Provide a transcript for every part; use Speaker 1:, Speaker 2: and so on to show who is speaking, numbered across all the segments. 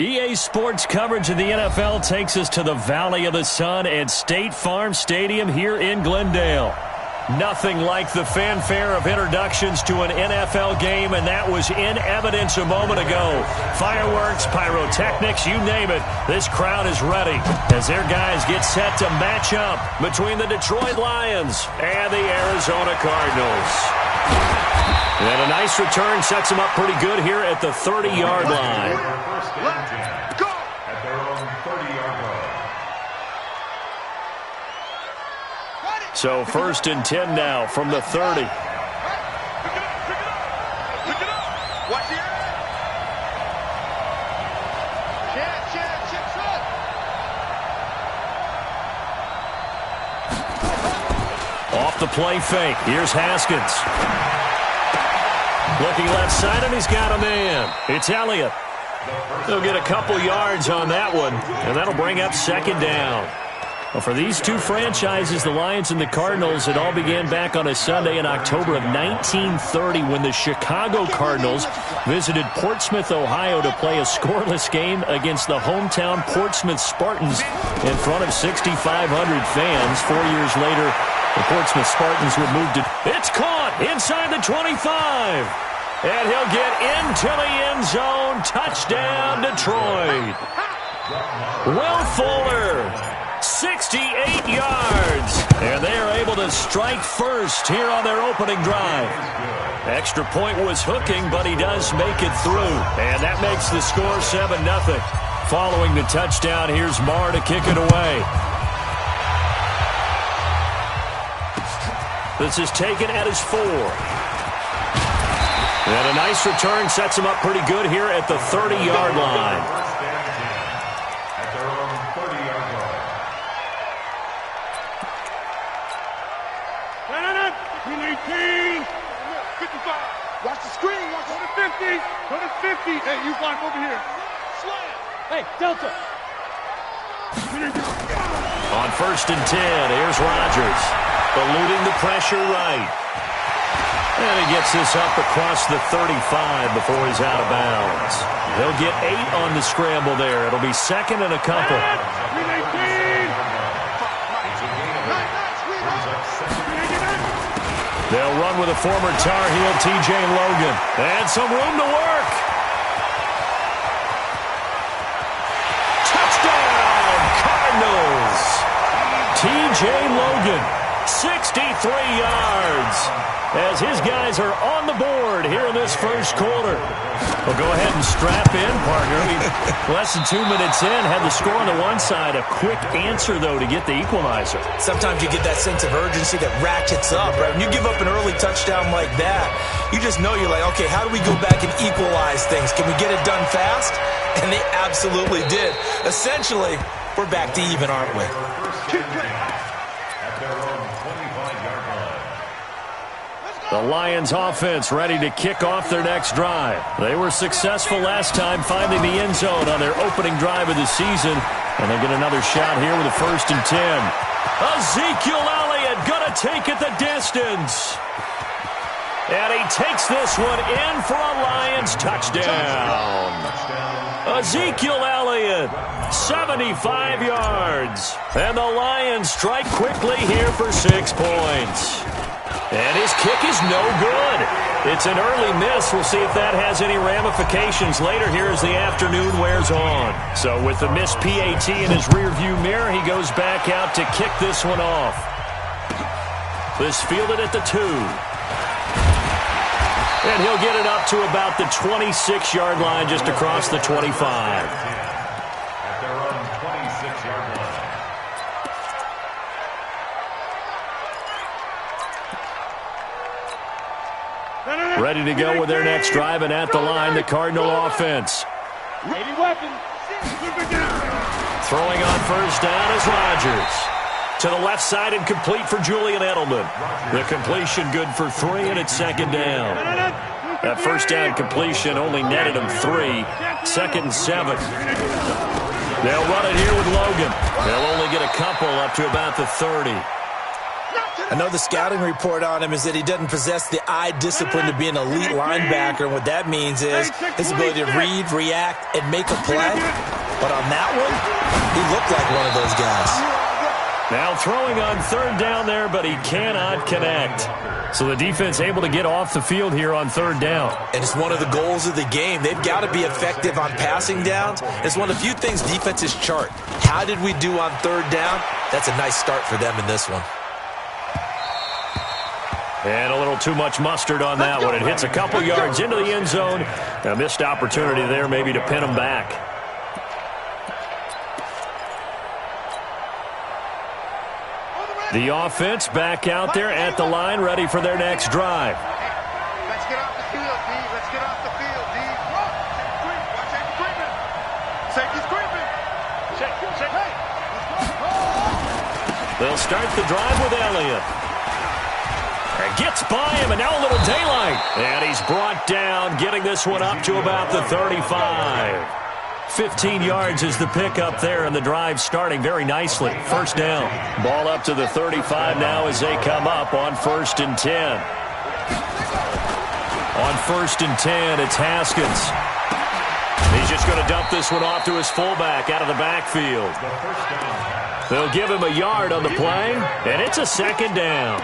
Speaker 1: EA Sports coverage of the NFL takes us to the Valley of the Sun at State Farm Stadium here in Glendale. Nothing like the fanfare of introductions to an NFL game, and that was in evidence a moment ago. Fireworks, pyrotechnics, you name it. This crowd is ready as their guys get set to match up between the Detroit Lions and the Arizona Cardinals. And a nice return sets them up pretty good here at the 30-yard line.
Speaker 2: Go! At their own 30-yard line.
Speaker 1: So 1st and 10 now from the 30.
Speaker 2: Pick it up. Watch the area. Chip,
Speaker 1: Off the play fake. Here's Haskins. Looking left side, and he's got a man. It's Elliott. He'll get a couple yards on that one, and that'll bring up 2nd down. Well, for these two franchises, the Lions and the Cardinals, it all began back on a Sunday in October of 1930 when the Chicago Cardinals visited Portsmouth, Ohio to play a scoreless game against the hometown Portsmouth Spartans in front of 6,500 fans. 4 years later, the Portsmouth Spartans would move to... It's caught inside the 25. And he'll get into the end zone. Touchdown, Detroit. Will Fuller, 68 yards. And they are able to strike first here on their opening drive. Extra point was hooking, but he does make it through. And that makes the score 7-0. Following the touchdown, here's Marr to kick it away. This is taken at his 4. And a nice return sets him up pretty good here at the 30-yard line.
Speaker 2: At their own 30-yard line.
Speaker 3: 18. 55. Watch the screen. Watch on the 50. On the 50. Hey, you block over here. Slam. Hey, Delta.
Speaker 1: On 1st and 10, here's Rodgers. Eluding the pressure right. And he gets this up across the 35 before he's out of bounds. They'll get 8 on the scramble there. It'll be 2nd and a couple. They'll run with a former Tar Heel, T.J. Logan. And some room to work. Touchdown, Cardinals. T.J. Logan, 63 yards. As his guys are on the board here in this first quarter. Well, go ahead and strap in, partner. Less than 2 minutes in, had the score on the one side. A quick answer, though, to get the equalizer.
Speaker 4: Sometimes you get that sense of urgency that ratchets up, right? When you give up an early touchdown like that, you just know you're like, okay, how do we go back and equalize things? Can we get it done fast? And they absolutely did. Essentially, we're back to even, aren't we?
Speaker 2: At their own 25-yard line.
Speaker 1: The Lions offense ready to kick off their next drive. They were successful last time finding the end zone on their opening drive of the season. And they get another shot here with a 1st and 10. Ezekiel Elliott gonna take it the distance. And he takes this one in for a Lions touchdown. Ezekiel Elliott, 75 yards. And the Lions strike quickly here for 6 points. And his kick is no good. It's an early miss. We'll see if that has any ramifications later here as the afternoon wears on. So with the missed PAT in his rearview mirror, he goes back out to kick this one off. This fielded at the 2. And he'll get it up to about the 26-yard line, just across the 25.
Speaker 2: At their own 26-yard line.
Speaker 1: Ready to go with their next drive, and at the line, the Cardinal offense.
Speaker 3: Ready weapon.
Speaker 1: Throwing on 1st down is Rodgers. To the left side and complete for Julian Edelman. The completion good for 3, and it's 2nd down. That 1st down completion only netted him 3. 2nd and 7. They'll run it here with Logan. They'll only get a couple up to about the 30.
Speaker 2: Not to
Speaker 4: I know the scouting report on him is that he doesn't possess the eye discipline to be an elite linebacker, and what that means is his ability to read, react, and make a play. But on that one, he looked like one of those guys.
Speaker 1: Now throwing on third down there, but he cannot connect. So the defense able to get off the field here on third down.
Speaker 4: And it's one of the goals of the game. They've got to be effective on passing downs. It's one of the few things defenses chart. How did we do on third down? That's a nice start for them in this one.
Speaker 1: And a little too much mustard on that one. It hits a couple yards into the end zone. A missed opportunity there maybe to pin them back. The offense back out there at the line, ready for their next drive.
Speaker 3: Let's get off the field, D. Let's get off the field, D. Watch that creeping. Safety's creeping.
Speaker 1: They'll start the drive with Elliott. And gets by him, and now a little daylight. And he's brought down, getting this one up to about the 35. 15 yards is the pickup there, and the drive starting very nicely. First down. Ball up to the 35 now as they come up on 1st and 10. On 1st and 10, it's Haskins. He's just going to dump this one off to his fullback out of the backfield. They'll give him a yard on the play, and it's a second down.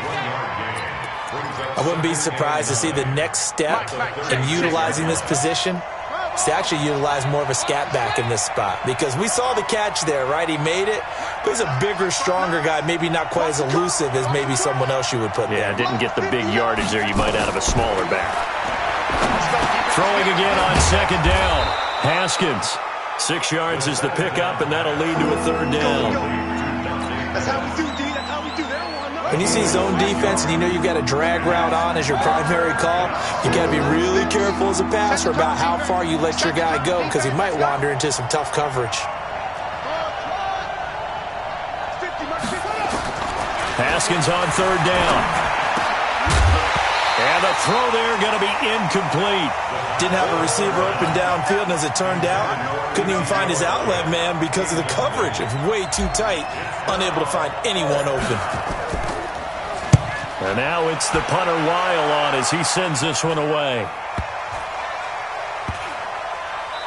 Speaker 4: I wouldn't be surprised to see the next step in utilizing this position is to actually utilize more of a scat back in this spot, because we saw the catch there, right? He made it, but he's a bigger, stronger guy, maybe not quite as elusive as maybe someone else you would put there.
Speaker 1: Yeah, didn't get the big yardage there you might out of a smaller back. Throwing again on second down. Haskins. 6 yards is the pickup, and that'll lead to a third down.
Speaker 3: That's how we do, D. That's how we do. They don't want nothing.
Speaker 4: When you see zone defense and you know you've got a drag route on as your primary call, you got to be really careful as a passer about how far you let your guy go, because he might wander into some tough coverage.
Speaker 1: Haskins on third down. And the throw there going to be incomplete.
Speaker 4: Didn't have a receiver open downfield, and as it turned out, couldn't even find his outlet man because of the coverage. It's way too tight, unable to find anyone open.
Speaker 1: And now it's the punter Weil on as he sends this one away.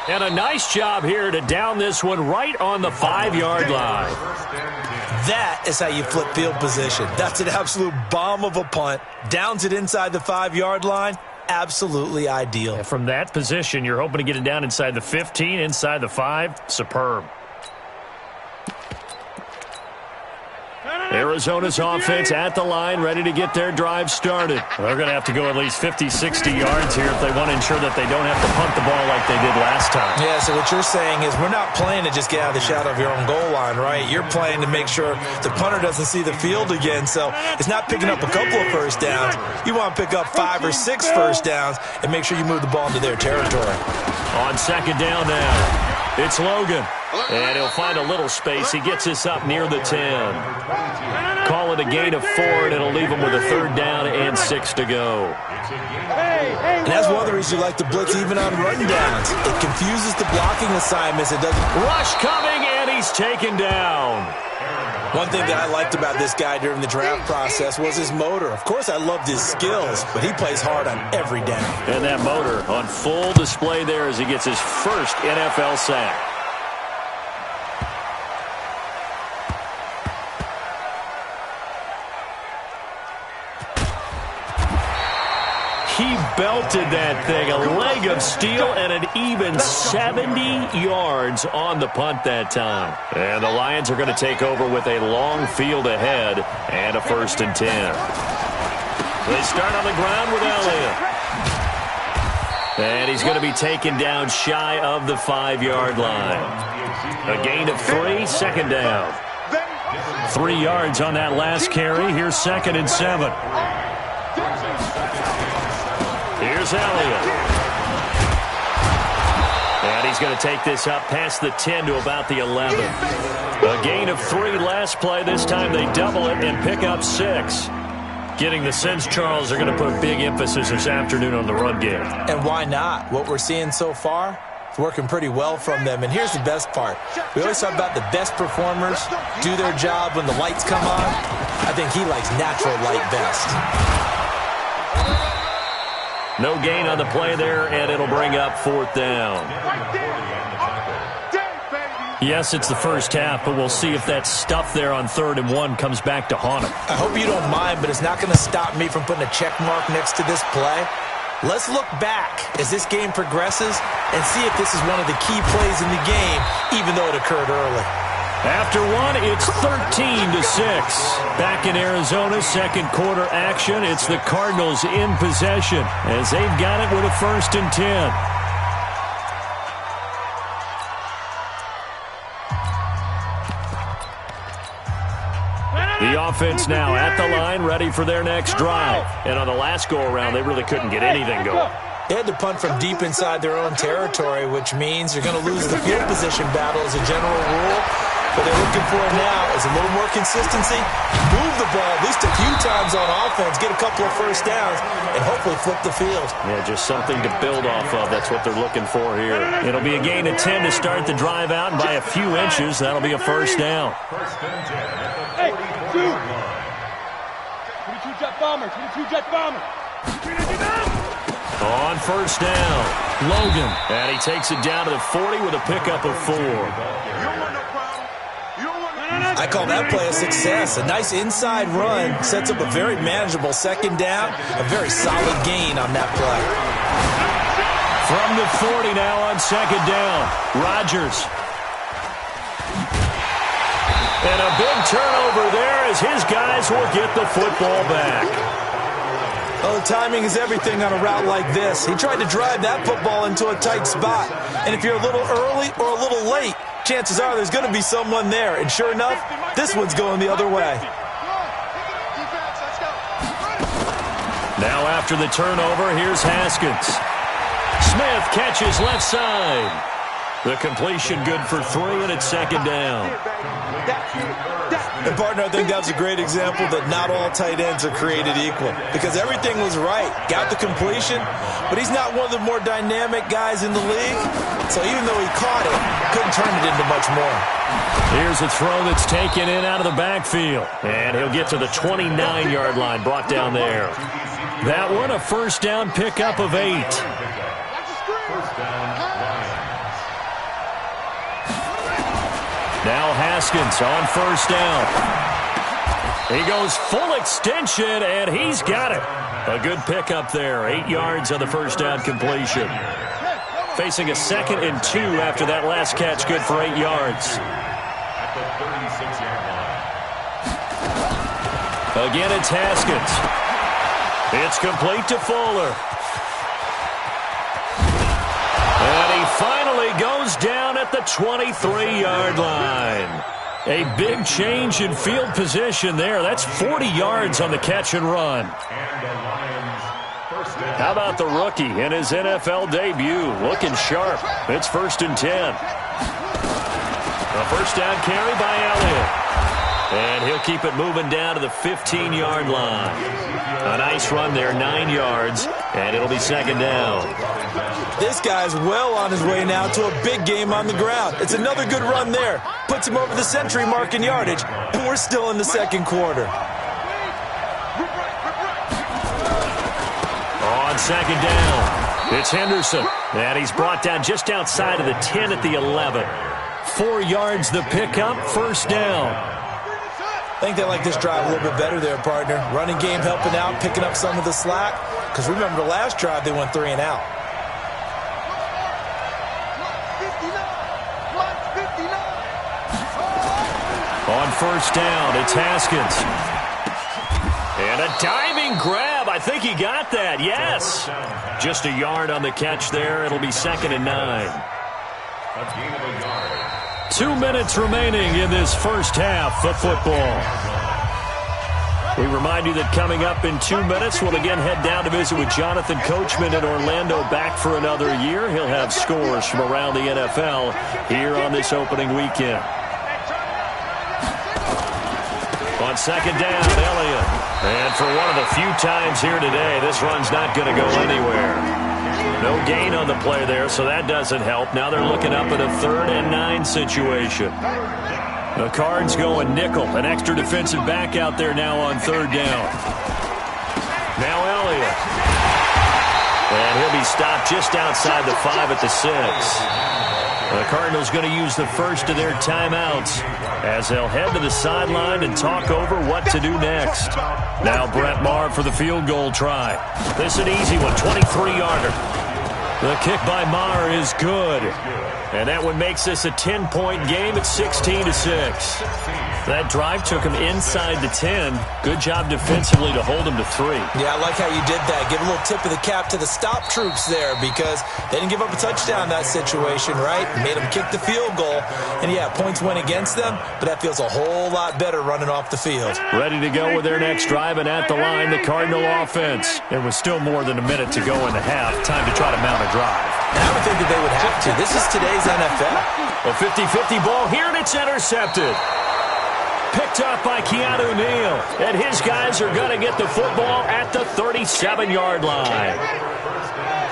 Speaker 1: And a nice job here to down this one right on the 5-yard line.
Speaker 4: That is how you flip field position. That's an absolute bomb of a punt. Downs it inside the 5-yard line. Absolutely ideal.
Speaker 1: And from that position, you're hoping to get it down inside the 15, inside the 5. Superb. Arizona's offense at the line, ready to get their drive started. They're going to have to go at least 50, 60 yards here if they want to ensure that they don't have to punt the ball like they did last time.
Speaker 4: Yeah, so what you're saying is we're not playing to just get out of the shadow of your own goal line, right? You're playing to make sure the punter doesn't see the field again. So it's not picking up a couple of first downs. You want to pick up 5 or 6 first downs and make sure you move the ball into their territory.
Speaker 1: On second down now, it's Logan. And he'll find a little space. He gets this up near the 10. Call it a gain of 4, and it'll leave him with a third down and 6 to go.
Speaker 4: And that's one of the reasons you like to blitz even on run downs. It confuses the blocking assignments. It doesn't.
Speaker 1: Rush coming, and he's taken down.
Speaker 4: One thing that I liked about this guy during the draft process was his motor. Of course, I loved his skills, but he plays hard on every down.
Speaker 1: And that motor on full display there as he gets his first NFL sack. He belted that thing, a leg of steel, and an even 70 yards on the punt that time. And the Lions are going to take over with a long field ahead and a 1st and 10. They start on the ground with Elliott. And he's going to be taken down shy of the 5-yard line. A gain of 3, second down. 3 yards on that last carry. Here's 2nd and 7. Here's Elliott. And he's going to take this up past the 10 to about the 11. A gain of 3 last play. This time they double it and pick up 6. Getting the sense, Charles, are going to put big emphasis this afternoon on the run game.
Speaker 4: And why not? What we're seeing so far, working pretty well from them. And here's the best part. We always talk about the best performers do their job when the lights come on. I think he likes natural light best.
Speaker 1: No gain on the play there, and it'll bring up 4th down. Yes, it's the first half, but we'll see if that stuff there on 3rd and 1 comes back to haunt him.
Speaker 4: I hope you don't mind, but it's not going to stop me from putting a check mark next to this play. Let's look back as this game progresses and see if this is one of the key plays in the game, even though it occurred early.
Speaker 1: After 1, it's 13-6. Back in Arizona, second quarter action. It's the Cardinals in possession as they've got it with a 1st and 10. The offense now at the line, ready for their next drive. And on the last go-around, they really couldn't get anything going.
Speaker 4: They had to punt from deep inside their own territory, which means you're going to lose the field position battle as a general rule. What they're looking for now is a little more consistency, move the ball at least a few times on offense, get a couple of 1st downs, and hopefully flip the field.
Speaker 1: Yeah, just something to build off of. That's what they're looking for here. It'll be a gain of 10 to start the drive out, and by a few inches, that'll be a 1st down.
Speaker 3: Hey, 22 jet bomber, 22 jet bomber.
Speaker 1: On 1st down, Logan. And he takes it down to the 40 with a pickup of 4.
Speaker 4: I call that play a success. A nice inside run sets up a very manageable 2nd down. A very solid gain on that play.
Speaker 1: From the 40 now on 2nd down, Rodgers. And a big turnover there as his guys will get the football back.
Speaker 4: Oh, timing is everything on a route like this. He tried to drive that football into a tight spot. And if you're a little early or a little late, chances are there's going to be someone there. And sure enough, this one's going the other way.
Speaker 1: Now after the turnover, here's Haskins. Smith catches left side. The completion good for 3, and it's 2nd down.
Speaker 4: And, partner, I think that's a great example that not all tight ends are created equal. Because everything was right. Got the completion, but he's not one of the more dynamic guys in the league. So even though he caught it, couldn't turn it into much more.
Speaker 1: Here's a throw that's taken in out of the backfield. And he'll get to the 29-yard line, brought down there. That one, a 1st down pickup of 8. Now Haskins on 1st down. He goes full extension, and he's got it. A good pickup there. 8 yards on the 1st down completion. Facing a 2nd and 2 after that last catch, good for 8 yards. Again, it's Haskins. It's complete to Fuller. And he finally goes down at the 23-yard line. A big change in field position there. That's 40 yards on the catch and run. How about the rookie in his NFL debut? Looking sharp. It's 1st and 10. A 1st down carry by Elliott. And he'll keep it moving down to the 15-yard line. A nice run there, 9 yards, and it'll be 2nd down.
Speaker 4: This guy's well on his way now to a big game on the ground. It's another good run there. Puts him over the century mark in yardage, and we're still in the 2nd quarter.
Speaker 1: On 2nd down, it's Henderson. And he's brought down just outside of the 10 at the 11. 4 yards the pickup, 1st down.
Speaker 4: I think they like this drive a little bit better there, partner. Running game helping out, picking up some of the slack. Because remember, the last drive they went 3 and out.
Speaker 1: On 1st down, it's Haskins. And a diving grab. I think he got that. Yes. Just a yard on the catch there. It'll be 2nd and 9. 2 minutes remaining in this first half of football. We remind you that coming up in 2 minutes, we'll again head down to visit with Jonathan Coachman in Orlando, back for another year. He'll have scores from around the NFL here on this opening weekend. On 2nd down, Elliott. And for one of the few times here today, this run's not going to go anywhere. No gain on the play there, so that doesn't help. Now they're looking up at a 3rd and 9 situation. The Cards going nickel. An extra defensive back out there now on 3rd down. Now Elliott. And he'll be stopped just outside the 5 at the 6. The Cardinals going to use the first of their timeouts as they'll head to the sideline and talk over what to do next. Now Brett Maher for the field goal try. This is an easy one, 23-yarder. The kick by Maher is good. And that one makes this a 10-point game at 16-6. That drive took him inside the 10. Good job defensively to hold him to 3.
Speaker 4: Yeah, I like how you did that. Give a little tip of the cap to the stop troops there because they didn't give up a touchdown in that situation, right? Made them kick the field goal. And, yeah, points went against them, but that feels a whole lot better running off the field.
Speaker 1: Ready to go with their next drive, and at the line, the Cardinal offense. There was still more than a minute to go in the half. Time to try to mount a drive.
Speaker 4: And I would think that they would have to. This is today's NFL.
Speaker 1: A 50-50 ball here, and it's intercepted. Picked up by Keanu Neal. And his guys are going to get the football at the 37-yard line.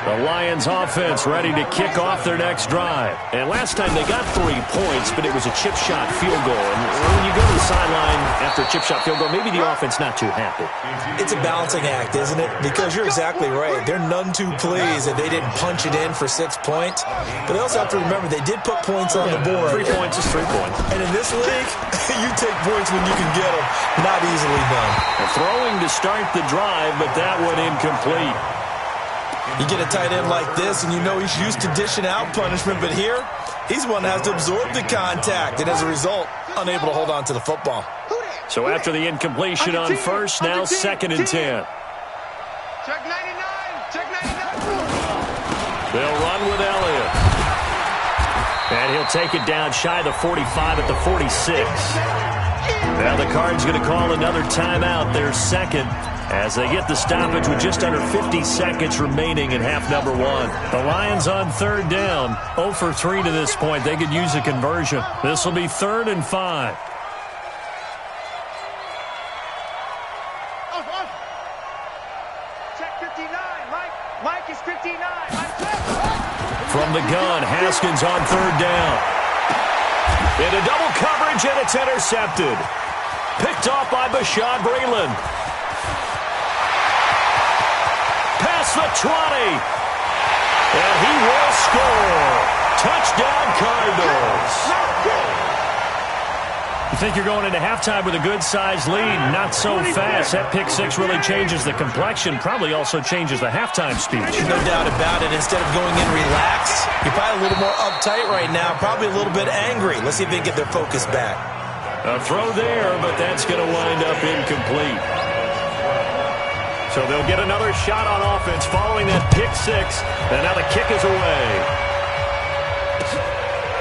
Speaker 1: The Lions offense ready to kick off their next drive. And last time they got 3 points, but it was a chip shot field goal. And when you go to the sideline after a chip shot field goal, maybe the offense not too happy.
Speaker 4: It's a balancing act, isn't it? Because you're exactly right. They're none too pleased that they didn't punch it in for 6 points. But they also have to remember they did put points on the board.
Speaker 1: 3 points is 3 points.
Speaker 4: And in this league, you take points when you can get them. Not easily done.
Speaker 1: Throwing to start the drive, but that one incomplete.
Speaker 4: You get a tight end like this, and you know he's used to dishing out punishment, but here, he's one that has to absorb the contact, and as a result, unable to hold on to the football.
Speaker 1: So after the incompletion on first, now 2nd and 10.
Speaker 3: Check 99. Check 99.
Speaker 1: They'll run with Elliott. And he'll take it down shy of the 45 at the 46. Now the Cards going to call another timeout, their 2nd, as they get the stoppage with just under 50 seconds remaining in half number 1. The Lions on 3rd down, 0 for 3 to this point. They could use a conversion. This will be 3rd and 5.
Speaker 3: Check 59. Mike is 59.
Speaker 1: From the gun, Haskins on 3rd down. Into double coverage, and it's intercepted. Picked off by Bashaud Breeland. Past the 20. And he will score. Touchdown, Cardinals. You think you're going into halftime with a good-sized lead. Not so fast. That pick 6 really changes the complexion. Probably also changes the halftime speech.
Speaker 4: No doubt about it. Instead of going in relaxed, you're probably a little more uptight right now. Probably a little bit angry. Let's see if they can get their focus back.
Speaker 1: A throw there, but that's going to wind up incomplete. So they'll get another shot on offense following that pick 6. And now the kick is away.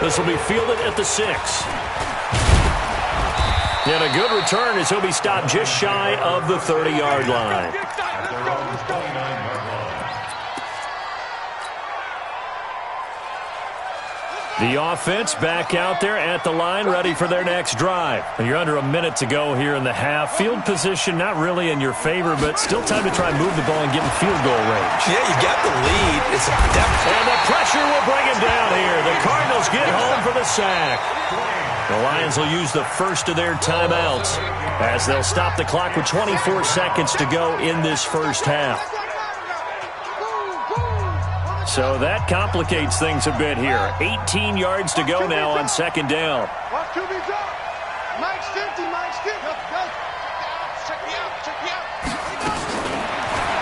Speaker 1: This will be fielded at the 6. And a good return as he'll be stopped just shy of the 30-yard line. The offense back out there at the line, ready for their next drive. You're under a minute to go here in the half. Field position not really in your favor, but still time to try and move the ball and get in field goal range.
Speaker 4: Yeah, you got the lead. It's a depth.
Speaker 1: And the pressure will bring him down here. The Cardinals get home for the sack. The Lions will use the first of their timeouts as they'll stop the clock with 24 seconds to go in this first half. So that complicates things a bit here. 18 yards to go now on 2nd down.
Speaker 3: Watch QB's up. Mike's 50. Mike's 50. Go. Check me out. Check me out.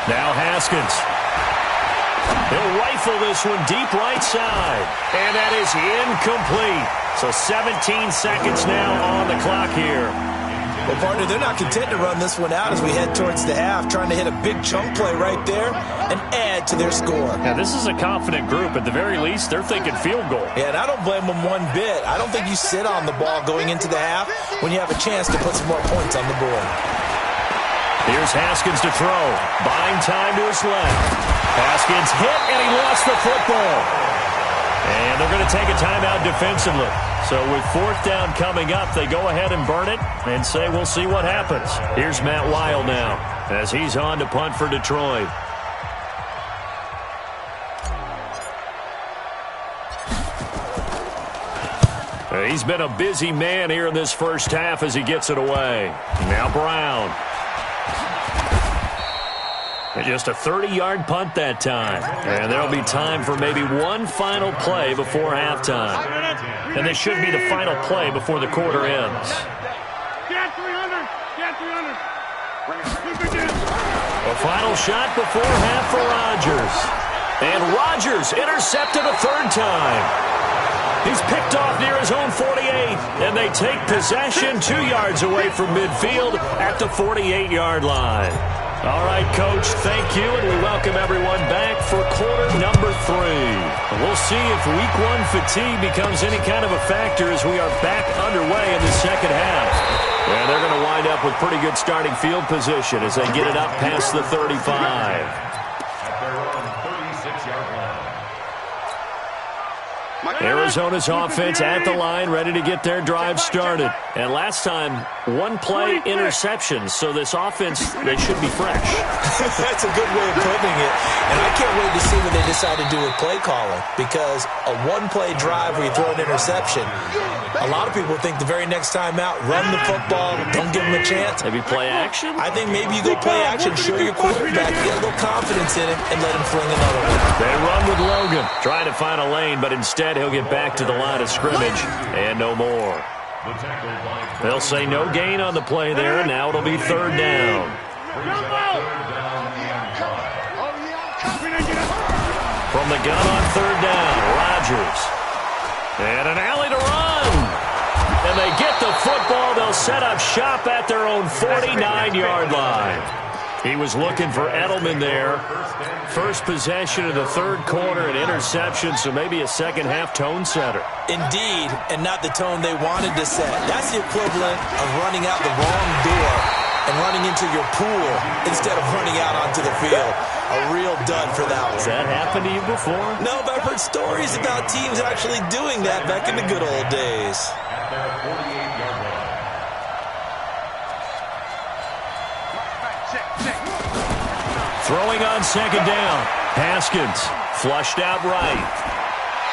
Speaker 1: Now Haskins. He'll rifle this one deep right side. And that is incomplete. So 17 seconds now on the clock here.
Speaker 4: Well, partner, they're not content to run this one out as we head towards the half, trying to hit a big chunk play right there and add to their score.
Speaker 1: Now, this is a confident group. At the very least, they're thinking field goal.
Speaker 4: Yeah, and I don't blame them one bit. I don't think you sit on the ball going into the half when you have a chance to put some more points on the board.
Speaker 1: Here's Haskins to throw. Buying time to his left. Haskins hit, and he lost the football. And they're going to take a timeout defensively. So with 4th down coming up, they go ahead and burn it and say we'll see what happens. Here's Matt Weil now as he's on to punt for Detroit. He's been a busy man here in this first half as he gets it away. Now Brown. And just a 30-yard punt that time. And there'll be time for maybe one final play before halftime. And this should be the final play before the quarter ends.
Speaker 3: Get 300. Get 300.
Speaker 1: A final shot before half for Rodgers. And Rodgers intercepted a third time. He's picked off near his own 48, and they take possession 2 yards away from midfield at the 48-yard line. All right, Coach, thank you, and we welcome everyone back for quarter number 3. We'll see if Week 1 fatigue becomes any kind of a factor as we are back underway in the second half. And they're going to wind up with pretty good starting field position as they get it up past the 35. Arizona's offense at the line, ready to get their drive started. And last time, one play interception, so this offense, they should be fresh.
Speaker 4: That's a good way of putting it. And I can't wait to see what they decide to do with play calling, because a one-play drive where you throw an interception, a lot of people think the very next time out, run the football, don't give them a chance.
Speaker 1: Maybe play action?
Speaker 4: I think maybe you go play action, show your quarterback, get a little confidence in it, and let him fling another one.
Speaker 1: They run with Logan, trying to find a lane, but instead he'll get back to the line of scrimmage and no more. They'll say no gain on the play there, and now it'll be third down. From the gun on third down, Rodgers. And an alley to run. And they get the football. They'll set up shop at their own 49-yard line. He was looking for Edelman there. First possession of the third quarter, an interception, so maybe a second-half tone setter.
Speaker 4: Indeed, and not the tone they wanted to set. That's the equivalent of running out the wrong door and running into your pool instead of running out onto the field. A real dud for that one.
Speaker 1: Has that happened to you before?
Speaker 4: No, but I've heard stories about teams actually doing that back in the good old days.
Speaker 1: Throwing on second down. Haskins flushed out right.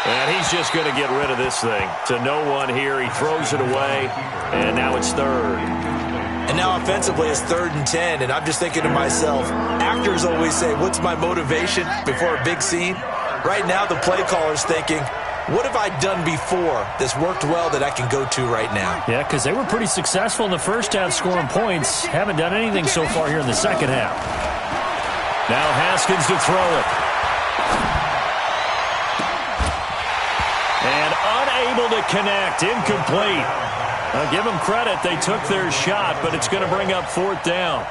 Speaker 1: And he's just going to get rid of this thing. To no one here. He throws it away. And now it's third.
Speaker 4: And now offensively it's 3rd and 10. And I'm just thinking to myself, actors always say, what's my motivation before a big scene? Right now the play caller's thinking, what have I done before that's worked well that I can go to right now?
Speaker 5: Yeah, because they were pretty successful in the first half scoring points. Haven't done anything so far here in the second half.
Speaker 1: Now Haskins to throw it. And unable to connect. Incomplete. I'll give them credit. They took their shot, but it's going to bring up fourth down.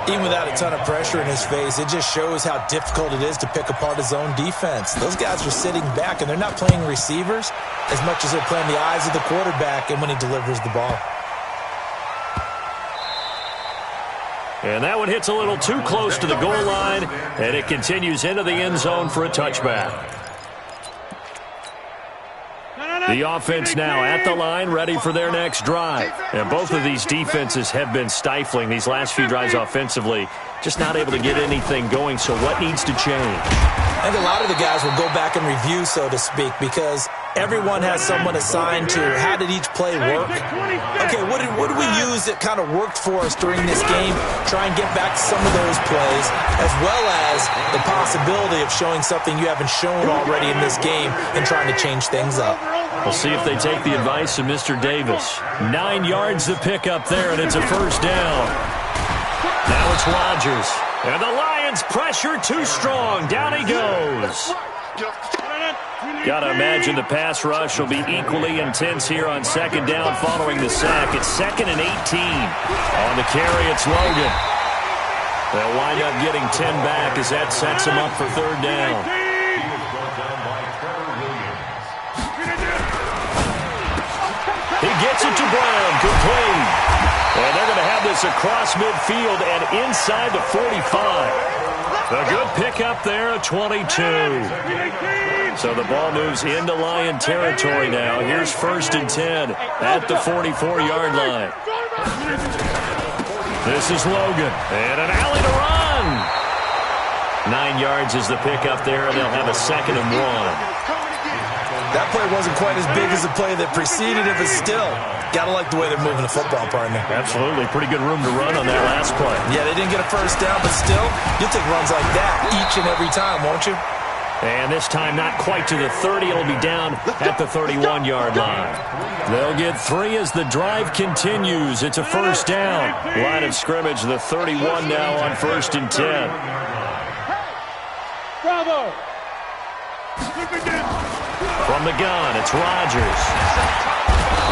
Speaker 4: Even without a ton of pressure in his face, it just shows how difficult it is to pick apart his own defense. Those guys are sitting back, and they're not playing receivers as much as they're playing the eyes of the quarterback and when he delivers the ball.
Speaker 1: And that one hits a little too close to the goal line, and it continues into the end zone for a touchback. The offense now at the line, ready for their next drive. And both of these defenses have been stifling these last few drives offensively. Just not able to get anything going, so what needs to change?
Speaker 4: I think a lot of the guys will go back and review, so to speak, because everyone has someone assigned to how did each play work. Okay, what did we use that kind of worked for us during this game? Try and get back to some of those plays, as well as the possibility of showing something you haven't shown already in this game and trying to change things up.
Speaker 1: We'll see if they take the advice of Mr. Davis. 9 yards to pick up there, and it's a first down. Now it's Rodgers. And the Lions pressure too strong. Down he goes. Got to imagine the pass rush will be equally intense here on second down following the sack. It's 2nd and 18. On the carry, it's Logan. They'll wind up getting 10 back as that sets them up for third down. He gets it to Brown, complete. And they're going to have this across midfield and inside the 45. A good pickup there at 22. So the ball moves into Lion territory now. Here's 1st and 10 at the 44-yard line. This is Logan. And an alley to run. 9 yards is the pickup there, and they'll have a 2nd and 1.
Speaker 4: That play wasn't quite as big as the play that preceded it, but still, got to like the way they're moving the football, partner.
Speaker 1: Absolutely. Pretty good room to run on that last play.
Speaker 4: Yeah, they didn't get a first down, but still, you'll take runs like that each and every time, won't you?
Speaker 1: And this time not quite to the 30. It'll be down at the 31-yard line. They'll get 3 as the drive continues. It's a first down. Line of scrimmage, the 31 now on 1st and 10.
Speaker 3: Bravo!
Speaker 1: From the gun, it's Rodgers.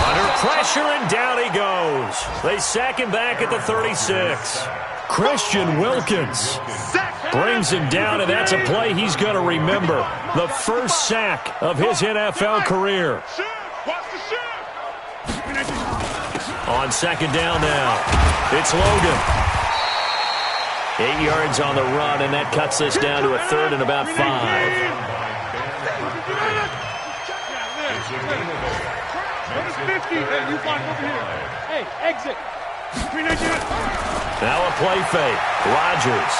Speaker 1: Under pressure, and down he goes. They sack him back at the 36. Christian Wilkins brings him down, and that's a play he's going to remember. The first sack of his NFL career. On 2nd down now, it's Logan. 8 yards on the run, and that cuts this down to a 3rd and about 5.
Speaker 3: Hey, exit.
Speaker 1: Now a play fake. Rodgers.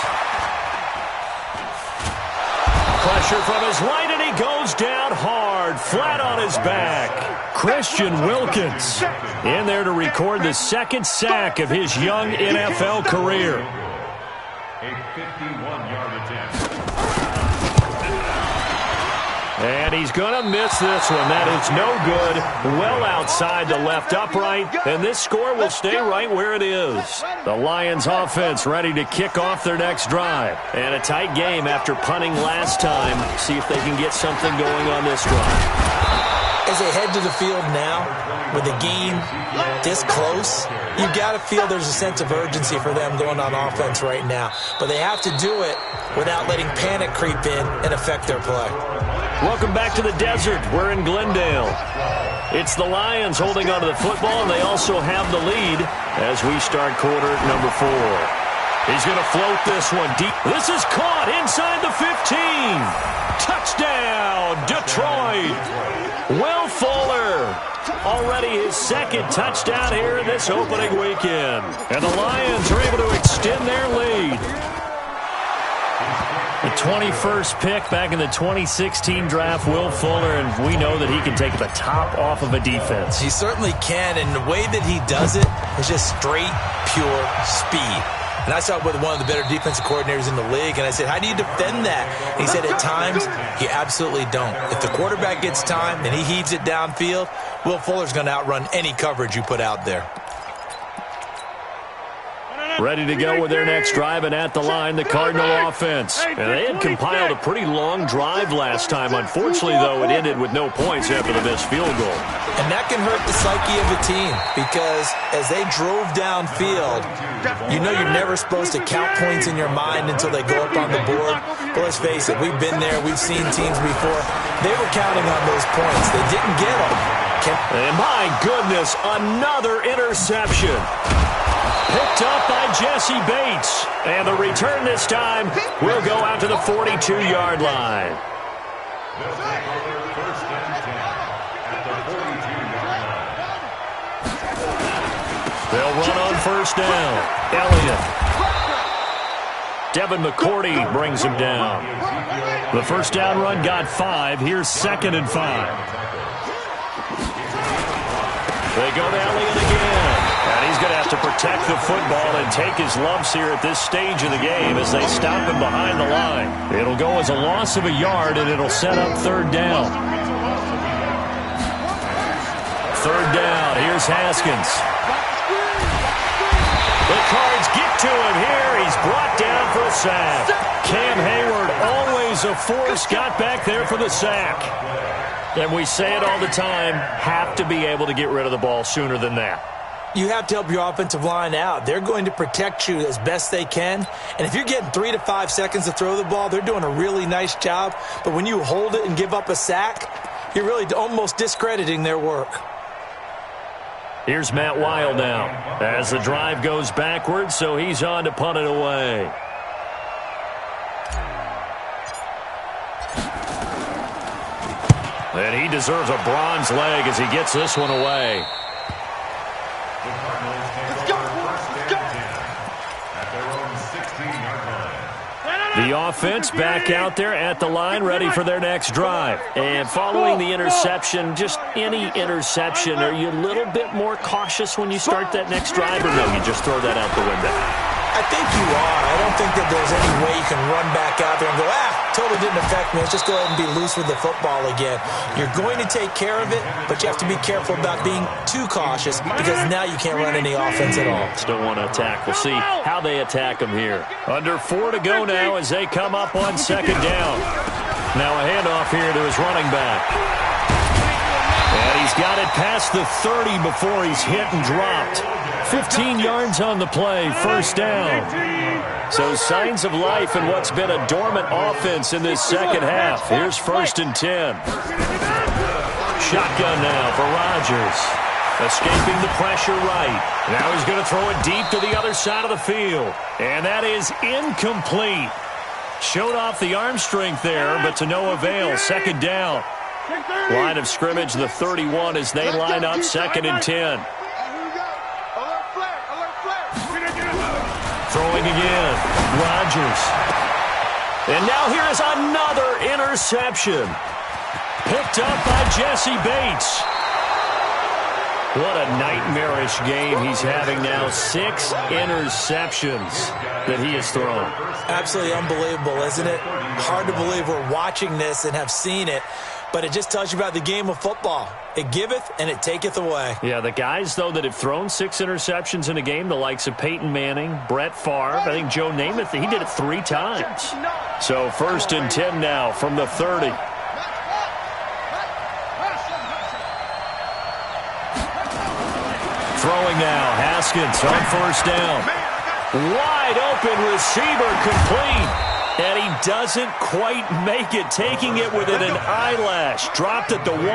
Speaker 1: Pressure from his right, and he goes down hard, flat on his back. Christian Wilkins in there to record the 2nd sack of his young NFL career.
Speaker 2: A 51-yard attempt.
Speaker 1: And he's going to miss this one. That is no good. Well outside the left upright. And this score will stay right where it is. The Lions offense ready to kick off their next drive. And a tight game after punting last time. See if they can get something going on this drive.
Speaker 4: As they head to the field now, with the game this close, you've got to feel there's a sense of urgency for them going on offense right now. But they have to do it without letting panic creep in and affect their play.
Speaker 1: Welcome back to the desert. We're in Glendale. It's the Lions holding onto the football, and they also have the lead as we start quarter number 4. He's going to float this one deep. This is caught inside the 15. Touchdown, Detroit. Will Fuller. Already his 2nd touchdown here in this opening weekend. And the Lions are able to extend their lead. The 21st pick back in the 2016 draft, Will Fuller, and we know that he can take the top off of a defense.
Speaker 4: He certainly can, and the way that he does it is just straight, pure speed. And I saw it with one of the better defensive coordinators in the league, and I said, how do you defend that? And he said, at times, you absolutely don't. If the quarterback gets time and he heaves it downfield, Will Fuller's going to outrun any coverage you put out there.
Speaker 1: Ready to go with their next drive, and at the line, the Cardinal offense. And they had compiled a pretty long drive last time. Unfortunately, though, it ended with no points after the missed field goal.
Speaker 4: And that can hurt the psyche of a team, because as they drove downfield, you know you're never supposed to count points in your mind until they go up on the board. But let's face it, we've been there. We've seen teams before. They were counting on those points. They didn't get them.
Speaker 1: And my goodness, another interception. Picked up by Jesse Bates. And the return this time will go out to the 42-yard line. They'll run on 1st down. Elliott. Devin McCourty brings him down. The 1st down run got 5. Here's 2nd and 5. They go to Elliott again. And he's going to have to protect the football and take his lumps here at this stage of the game as they stop him behind the line. It'll go as a loss of a yard, and it'll set up 3rd down. 3rd down. Here's Haskins. The Cards get to him here. He's brought down for a sack. Cam Hayward, always a force, got back there for the sack. And we say it all the time, have to be able to get rid of the ball sooner than that.
Speaker 4: You have to help your offensive line out. They're going to protect you as best they can. And if you're getting 3 to 5 seconds to throw the ball, they're doing a really nice job. But when you hold it and give up a sack, you're really almost discrediting their work.
Speaker 1: Here's Matt Weil now as the drive goes backwards, so he's on to punt it away. And he deserves a bronze leg as he gets this one away. The offense back out there at the line, ready for their next drive. And following the interception, just any interception, are you a little bit more cautious when you start that next drive, or no, you just throw that out the window?
Speaker 4: I think you are. I don't think that there's any way you can run back out there and go, totally didn't affect me. Let's just go ahead and be loose with the football again. You're going to take care of it, but you have to be careful about being too cautious because now you can't run any offense at all.
Speaker 1: Still want to attack. We'll see how they attack them here. Under 4 to go now as they come up on second down. Now a handoff here to his running back. And he's got it past the 30 before he's hit and dropped. 15 yards on the play, first down. So signs of life in what's been a dormant offense in this second half. Here's 1st and 10. Shotgun now for Rodgers. Escaping the pressure right. Now he's going to throw it deep to the other side of the field. And that is incomplete. Showed off the arm strength there, but to no avail. 2nd down. Line of scrimmage, the 31 as they line up 2nd and 10. Throwing again. Rodgers. And now here is another interception. Picked up by Jesse Bates. What a nightmarish game he's having now. 6 interceptions that he has thrown.
Speaker 4: Absolutely unbelievable, isn't it? Hard to believe we're watching this and have seen it. But it just tells you about the game of football. It giveth and it taketh away.
Speaker 1: Yeah, the guys, though, that have thrown 6 interceptions in a game, the likes of Peyton Manning, Brett Favre, I think Joe Namath, he did it 3 times. So 1st and 10 now from the 30. Throwing now, Haskins on 1st down. Wide open receiver, complete. And he doesn't quite make it, taking it within an eyelash. Dropped at the 1.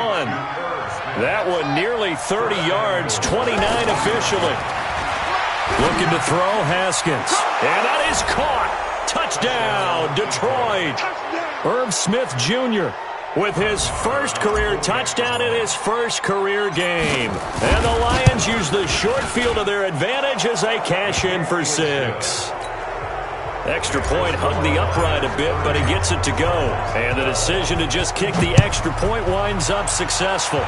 Speaker 1: That one nearly 30 yards, 29 officially. Looking to throw, Haskins. And that is caught. Touchdown, Detroit. Irv Smith Jr. with his first career touchdown in his first career game. And the Lions use the short field to their advantage as they cash in for 6. Extra point hugged the upright a bit, but he gets it to go. And the decision to just kick the extra point winds up successful.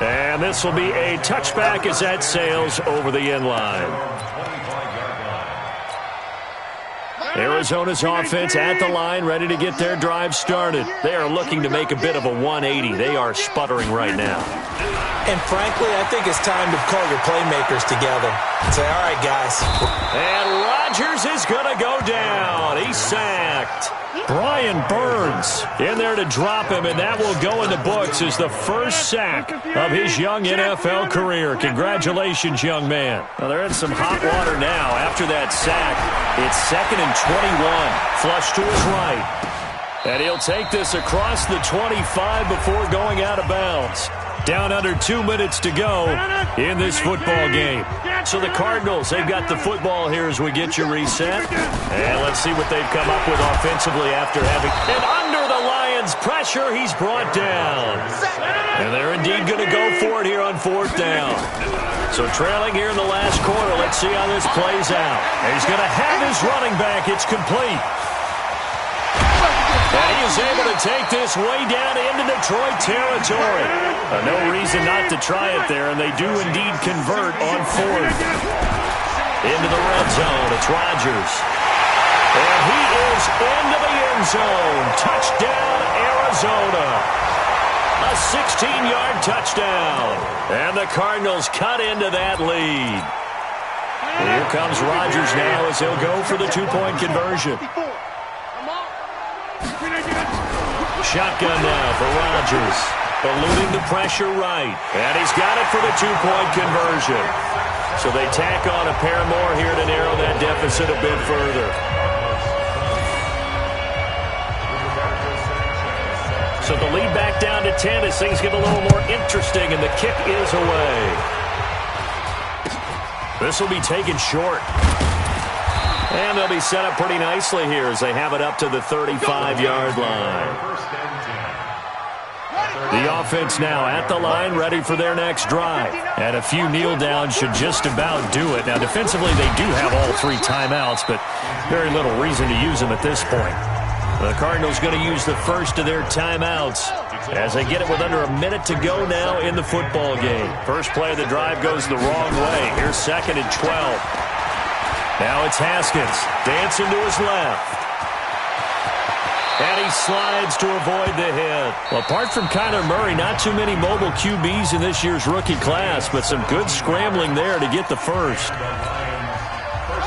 Speaker 1: And this will be a touchback as that sails over the end line. Arizona's offense at the line, ready to get their drive started. They are looking to make a bit of a 180. They are sputtering right now.
Speaker 4: And frankly, I think it's time to call your playmakers together and say, all right, guys.
Speaker 1: And Rodgers is going to go down. He's sacked. Brian Burns in there to drop him, and that will go in the books as the first sack of his young NFL career. Congratulations, young man. Well, they're in some hot water now after that sack. It's 2nd and 21. Flush to his right. And he'll take this across the 25 before going out of bounds. Down under 2 minutes to go in this football game. So the Cardinals, they've got the football here as we get you reset. And let's see what they've come up with offensively after having... And under the Lions' pressure, he's brought down. And they're indeed going to go for it here on 4th down. So trailing here in the last quarter, let's see how this plays out. And he's going to have his running back. It's complete. And he is able to take this way down into Detroit territory. No reason not to try it there, and they do indeed convert on 4th. Into the red zone, it's Rodgers. And he is into the end zone. Touchdown, Arizona. A 16-yard touchdown. And the Cardinals cut into that lead. Here comes Rodgers now as he'll go for the 2-point conversion. Shotgun now for Rodgers. Eluding the pressure right. And he's got it for the 2-point conversion. So they tack on a pair more here to narrow that deficit a bit further. So the lead back down to 10 as things get a little more interesting, and the kick is away. This will be taken short. And they'll be set up pretty nicely here as they have it up to the 35-yard line. The offense now at the line, ready for their next drive. And a few kneel downs should just about do it. Now, defensively, they do have all 3 timeouts, but very little reason to use them at this point. The Cardinals going to use the first of their timeouts as they get it with under a minute to go now in the football game. First play of the drive goes the wrong way. Here's 2nd and 12. Now it's Haskins dancing to his left. And he slides to avoid the hit. Well, apart from Kyler Murray, not too many mobile QBs in this year's rookie class, but some good scrambling there to get the first.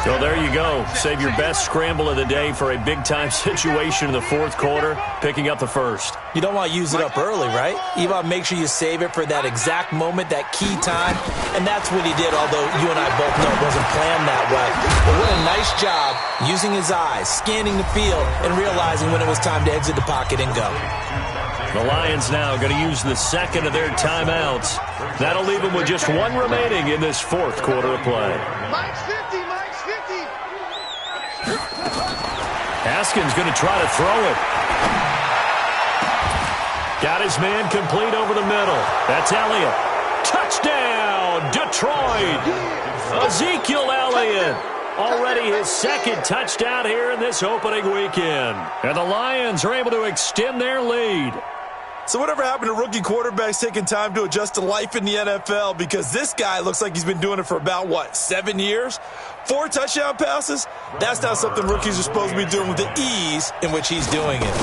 Speaker 1: So there you go. Save your best scramble of the day for a big-time situation in the 4th quarter, picking up the first.
Speaker 4: You don't want to use it up early, right? You want to make sure you save it for that exact moment, that key time, and that's what he did, although you and I both know it wasn't planned that way. But what a nice job using his eyes, scanning the field, and realizing when it was time to exit the pocket and go.
Speaker 1: The Lions now going to use the 2nd of their timeouts. That'll leave them with just 1 remaining in this 4th quarter of play.
Speaker 3: Mike's 50, Mike's 50.
Speaker 1: Haskins going to try to throw it. Got his man complete over the middle. That's Elliott. Touchdown, Detroit. Ezekiel Elliott. Already his 2nd touchdown here in this opening weekend. And the Lions are able to extend their lead.
Speaker 4: So whatever happened to rookie quarterbacks taking time to adjust to life in the NFL? Because this guy looks like he's been doing it for about, 7 years? 4 touchdown passes? That's not something rookies are supposed to be doing with the ease in which he's doing it.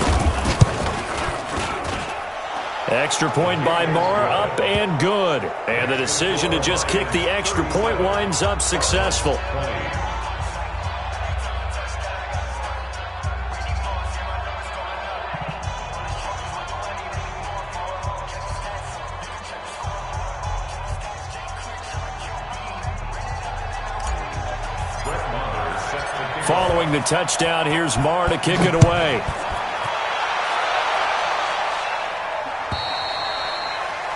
Speaker 1: Extra point by Moore, up and good. And the decision to just kick the extra point winds up successful. Following the touchdown, here's Marr to kick it away.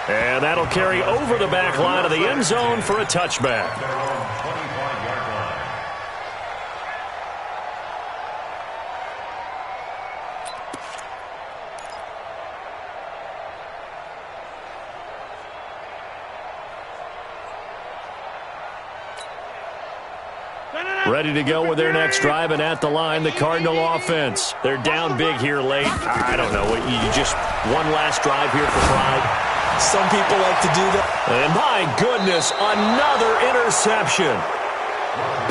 Speaker 1: And that'll carry over the back line of the end zone for a touchback. Ready to go with their next drive, and at the line, the Cardinal offense. They're down big here late. I don't know. You just one last drive here for pride.
Speaker 4: Some people like to do that.
Speaker 1: And my goodness, another interception.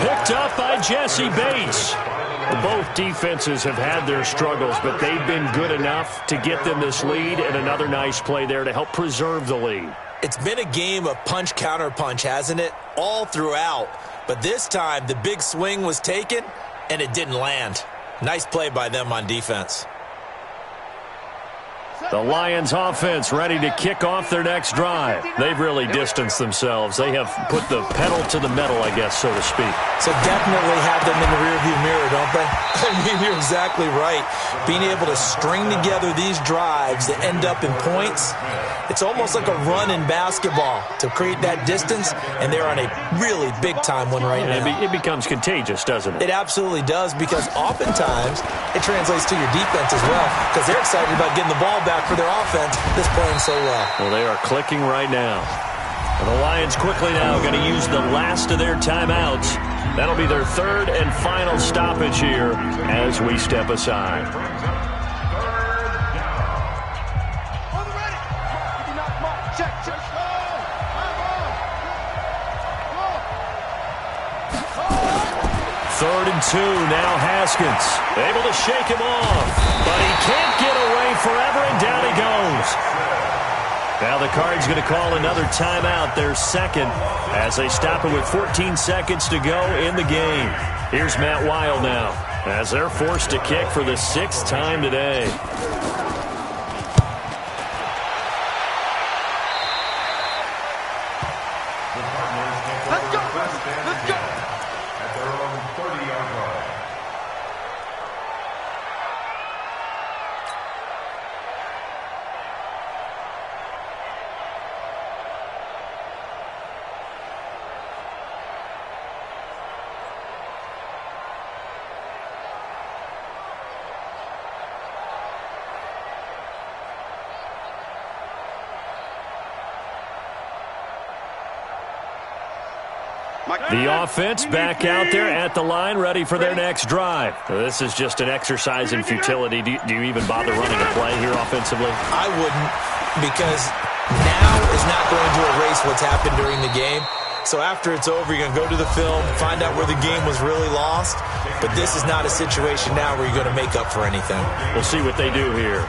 Speaker 1: Picked up by Jesse Bates. Both defenses have had their struggles, but they've been good enough to get them this lead, and another nice play there to help preserve the lead.
Speaker 4: It's been a game of punch-counter-punch, hasn't it? All throughout. But this time, the big swing was taken, and it didn't land. Nice play by them on defense.
Speaker 1: The Lions offense ready to kick off their next drive. They've really distanced themselves. They have put the pedal to the metal, I guess, so to speak.
Speaker 4: So definitely have them in the rearview mirror, don't they? I mean, you're exactly right. Being able to string together these drives that end up in points, it's almost like a run in basketball to create that distance, and they're on a really big-time one right now.
Speaker 1: It becomes contagious, doesn't it?
Speaker 4: It absolutely does, because oftentimes it translates to your defense as well, because they're excited about getting the ball back for their offense that's playing so well.
Speaker 1: Well, they are clicking right now. And the Lions quickly now going to use the last of their timeouts. That'll be their third and final stoppage here as we step aside. Third and 2, now Haskins. Able to shake him off, but he can't get away forever, and down he goes. Now the Cards going to call another timeout, their second, as they stop it with 14 seconds to go in the game. Here's Matt Weil now, as they're forced to kick for the 6th time today.
Speaker 3: Let's go! Let's go!
Speaker 2: At their own 30-yard line.
Speaker 1: The offense back out there at the line, ready for their next drive. This is just an exercise in futility. Do you even bother running a play here offensively?
Speaker 4: I wouldn't, because now is not going to erase what's happened during the game. So after it's over, you're going to go to the film, find out where the game was really lost. But this is not a situation now where you're going to make up for anything.
Speaker 1: We'll see what they do here.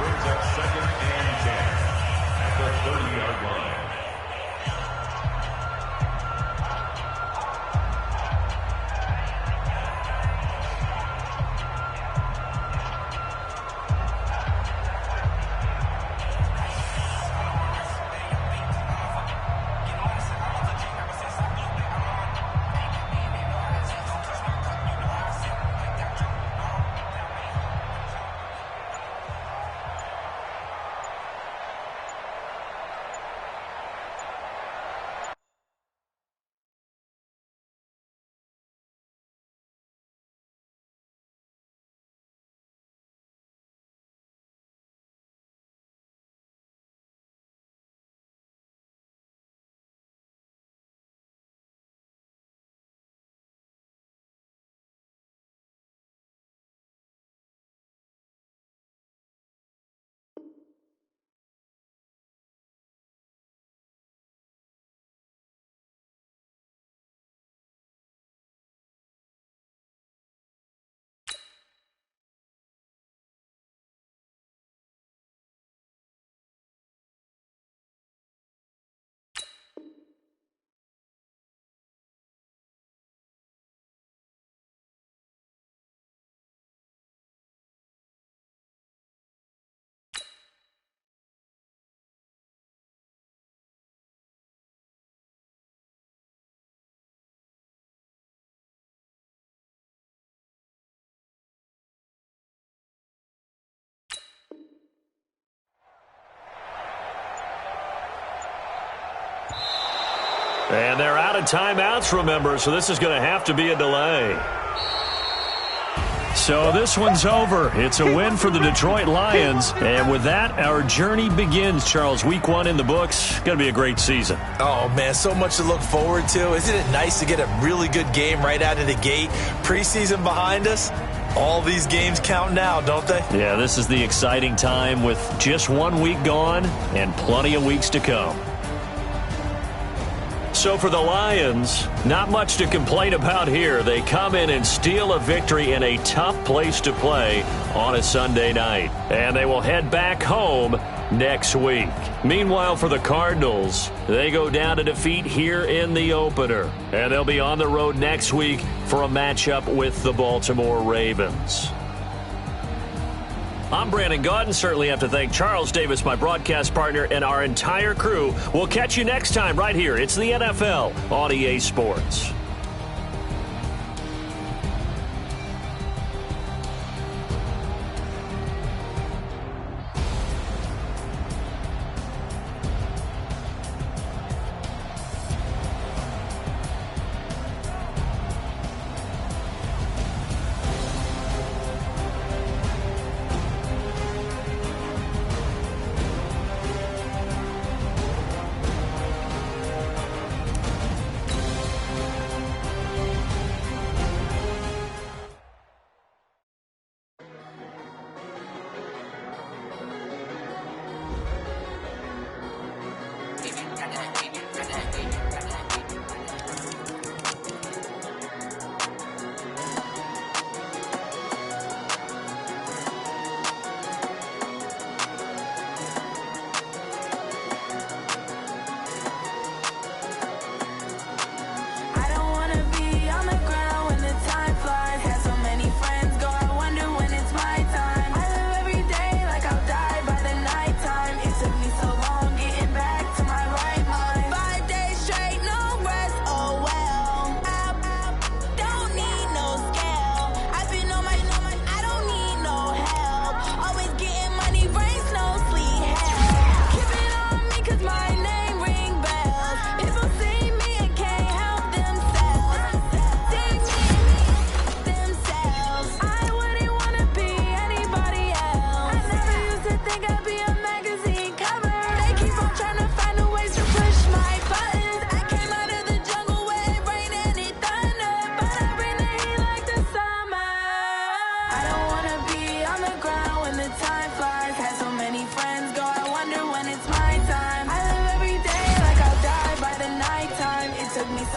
Speaker 1: And they're out of timeouts, remember, so this is going to have to be a delay. So this one's over. It's a win for the Detroit Lions. And with that, our journey begins, Charles. Week 1 in the books. Going to be a great season.
Speaker 4: Oh, man, so much to look forward to. Isn't it nice to get a really good game right out of the gate? Preseason behind us. All these games count now, don't they?
Speaker 1: Yeah, this is the exciting time with just 1 week gone and plenty of weeks to come. So for the Lions, not much to complain about here. They come in and steal a victory in a tough place to play on a Sunday night. And they will head back home next week. Meanwhile, for the Cardinals, they go down to defeat here in the opener. And they'll be on the road next week for a matchup with the Baltimore Ravens. I'm Brandon Gaudin. Certainly have to thank Charles Davis, my broadcast partner, and our entire crew. We'll catch you next time right here. It's the NFL on EA Sports.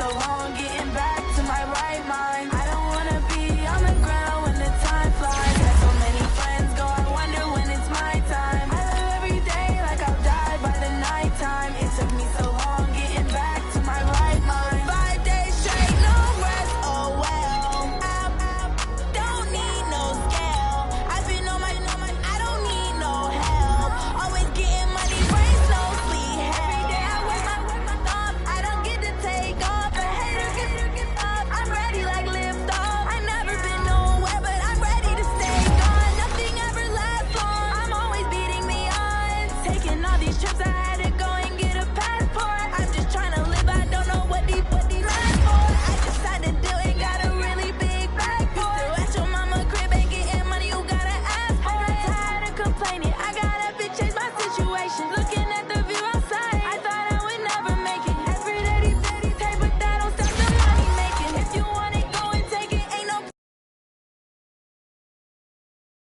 Speaker 6: so long getting back to my right mind. I don't wanna be on the ground when the time flies. Had so many friends go, I wonder when it's my time. I live every day like I'll die by the nighttime. It took me so long getting back to my right mind. 5 days straight, no rest, oh well. I don't need no scale. I've been on my, I don't need no help. Always getting money, brains no sleep. Every day I work my thumb. I don't get to take off. A hater get up. I'm ready like lift off. I've never been nowhere, but I'm ready to stay gone. Nothing ever lasts long. I'm always beating the odds. Taking all these trips, I had to go and get a passport. I'm just trying to live, I don't know what these last for. I decided to do it, got a really big bag for it. Still at your mama crib, ain't getting money, you gotta ask for it. I got tired of complaining.